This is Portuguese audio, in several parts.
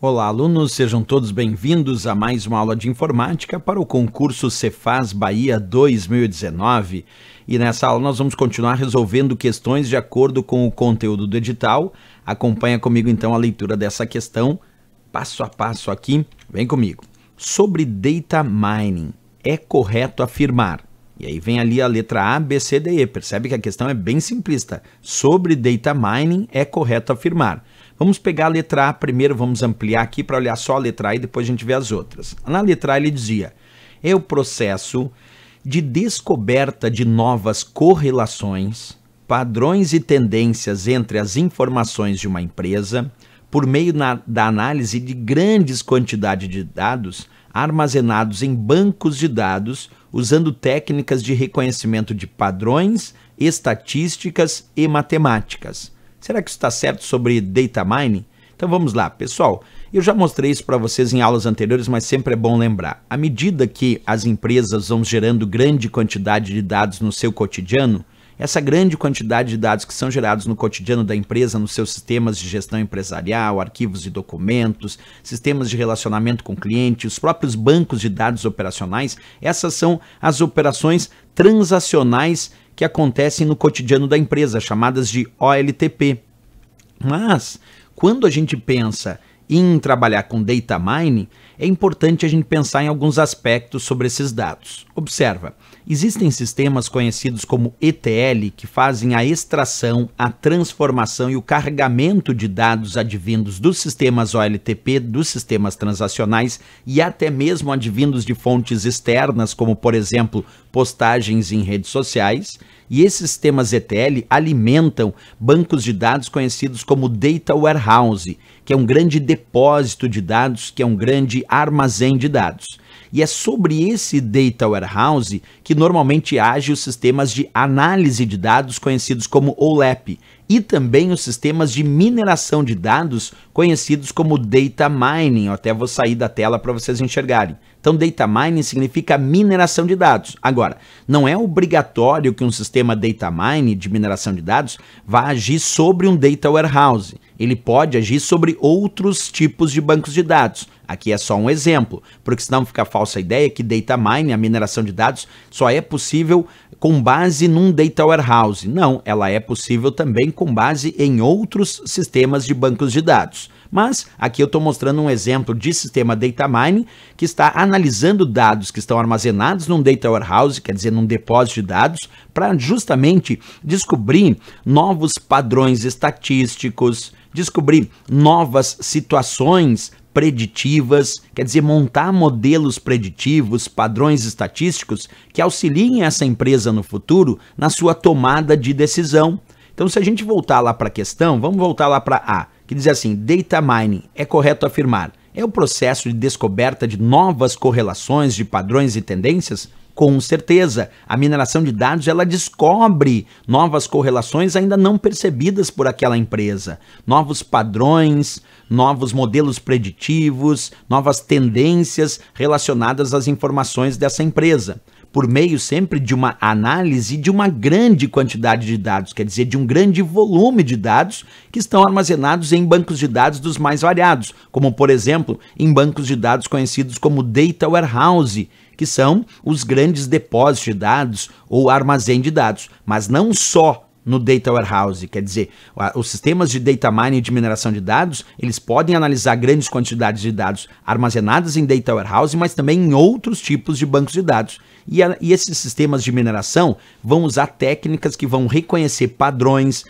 Olá, alunos, sejam todos bem-vindos a mais uma aula de informática para o concurso Cefaz Bahia 2019. E nessa aula nós vamos continuar resolvendo questões de acordo com o conteúdo do edital. Acompanha comigo então a leitura dessa questão, passo a passo aqui, vem comigo. Sobre data mining, é correto afirmar? E aí vem ali a letra A, B, C, D, E. Percebe que a questão é bem simplista. Sobre data mining, é correto afirmar. Vamos pegar a letra A primeiro, vamos ampliar aqui para olhar só a letra A e depois a gente vê as outras. Na letra A ele dizia, é o processo de descoberta de novas correlações, padrões e tendências entre as informações de uma empresa, por meio da análise de grandes quantidades de dados armazenados em bancos de dados, usando técnicas de reconhecimento de padrões, estatísticas e matemáticas. Será que isso está certo sobre data mining? Então vamos lá, pessoal. Eu já mostrei isso para vocês em aulas anteriores, mas sempre é bom lembrar. À medida que as empresas vão gerando grande quantidade de dados no seu cotidiano, essa grande quantidade de dados que são gerados no cotidiano da empresa, nos seus sistemas de gestão empresarial, arquivos de documentos, sistemas de relacionamento com o cliente, os próprios bancos de dados operacionais, essas são as operações transacionais que acontecem no cotidiano da empresa, chamadas de OLTP. Mas, quando a gente pensa em trabalhar com data mining, é importante a gente pensar em alguns aspectos sobre esses dados. Observa, existem sistemas conhecidos como ETL que fazem a extração, a transformação e o carregamento de dados advindos dos sistemas OLTP, dos sistemas transacionais e até mesmo advindos de fontes externas, como por exemplo, postagens em redes sociais. E esses sistemas ETL alimentam bancos de dados conhecidos como Data Warehouse, que é um grande depósito de dados, que é um grande armazém de dados. E é sobre esse Data Warehouse que normalmente agem os sistemas de análise de dados conhecidos como OLAP e também os sistemas de mineração de dados conhecidos como Data Mining. Eu até vou sair da tela para vocês enxergarem. Então, Data Mining significa mineração de dados. Agora, não é obrigatório que um sistema Data Mining de mineração de dados vá agir sobre um Data Warehouse. Ele pode agir sobre outros tipos de bancos de dados. Aqui é só um exemplo, porque senão fica a falsa ideia que Data Mining, a mineração de dados, só é possível com base num Data Warehouse. Não, ela é possível também com base em outros sistemas de bancos de dados. Mas aqui eu estou mostrando um exemplo de sistema Data Mining que está analisando dados que estão armazenados num Data Warehouse, quer dizer, num depósito de dados, para justamente descobrir novos padrões estatísticos, descobrir novas situações preditivas, quer dizer, montar modelos preditivos, padrões estatísticos que auxiliem essa empresa no futuro na sua tomada de decisão. Então, se a gente voltar lá para a questão, vamos voltar lá para A, que diz assim, data mining, é correto afirmar, é o processo de descoberta de novas correlações de padrões e tendências? Com certeza, a mineração de dados ela descobre novas correlações ainda não percebidas por aquela empresa, novos padrões, novos modelos preditivos, novas tendências relacionadas às informações dessa empresa, por meio sempre de uma análise de uma grande quantidade de dados, quer dizer, de um grande volume de dados que estão armazenados em bancos de dados dos mais variados, como por exemplo, em bancos de dados conhecidos como Data Warehouse, que são os grandes depósitos de dados ou armazém de dados, mas não só no Data Warehouse, quer dizer, os sistemas de data mining e de mineração de dados, eles podem analisar grandes quantidades de dados armazenadas em Data Warehouse, mas também em outros tipos de bancos de dados. E esses sistemas de mineração vão usar técnicas que vão reconhecer padrões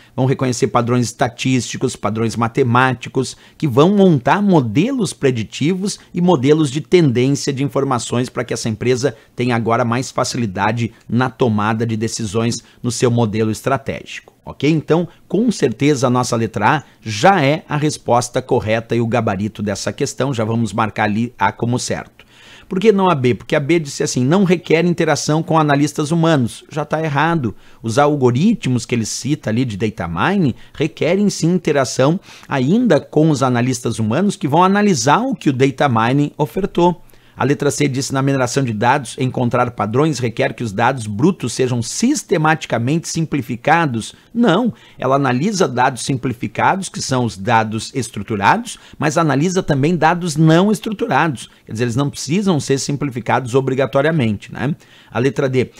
estatísticos, padrões matemáticos, que vão montar modelos preditivos e modelos de tendência de informações para que essa empresa tenha agora mais facilidade na tomada de decisões no seu modelo estratégico. Ok? Então, com certeza a nossa letra A já é a resposta correta e o gabarito dessa questão, já vamos marcar ali A como certo. Por que não a B? Porque a B disse assim, não requer interação com analistas humanos. Já está errado. Os algoritmos que ele cita ali de data mining requerem sim interação ainda com os analistas humanos que vão analisar o que o data mining ofertou. A letra C disse: na mineração de dados, encontrar padrões requer que os dados brutos sejam sistematicamente simplificados. Não, ela analisa dados simplificados, que são os dados estruturados, mas analisa também dados não estruturados. Quer dizer, eles não precisam ser simplificados obrigatoriamente, né? A letra D: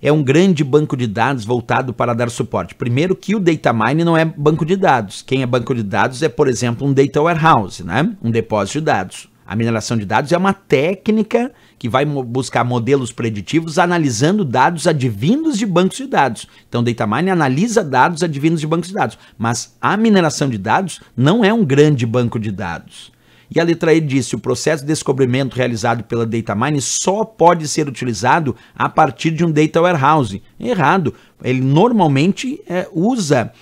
é um grande banco de dados voltado para dar suporte. Primeiro que o data mine não é banco de dados. Quem é banco de dados é, por exemplo, um data warehouse, né? Um depósito de dados. A mineração de dados é uma técnica que vai buscar modelos preditivos analisando dados advindos de bancos de dados. Então, o data mining analisa dados advindos de bancos de dados, mas a mineração de dados não é um grande banco de dados. E a letra E disse: o processo de descobrimento realizado pela data mining só pode ser utilizado a partir de um data warehouse. Errado. Ele normalmente usa,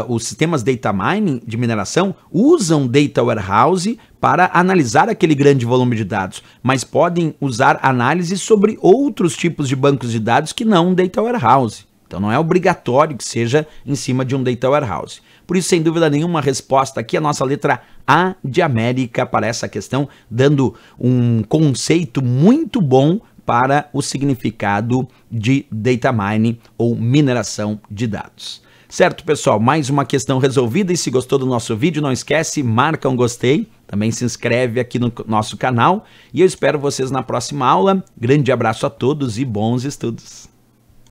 os sistemas data mining de mineração usam data warehouse para analisar aquele grande volume de dados, mas podem usar análise sobre outros tipos de bancos de dados que não um data warehouse. Então não é obrigatório que seja em cima de um data warehouse. Por isso, sem dúvida nenhuma, a resposta aqui é a nossa letra A de América para essa questão, dando um conceito muito bom para o significado de data mining ou mineração de dados. Certo, pessoal? Mais uma questão resolvida, e se gostou do nosso vídeo, não esquece, marca um gostei, também se inscreve aqui no nosso canal, e eu espero vocês na próxima aula. Grande abraço a todos e bons estudos!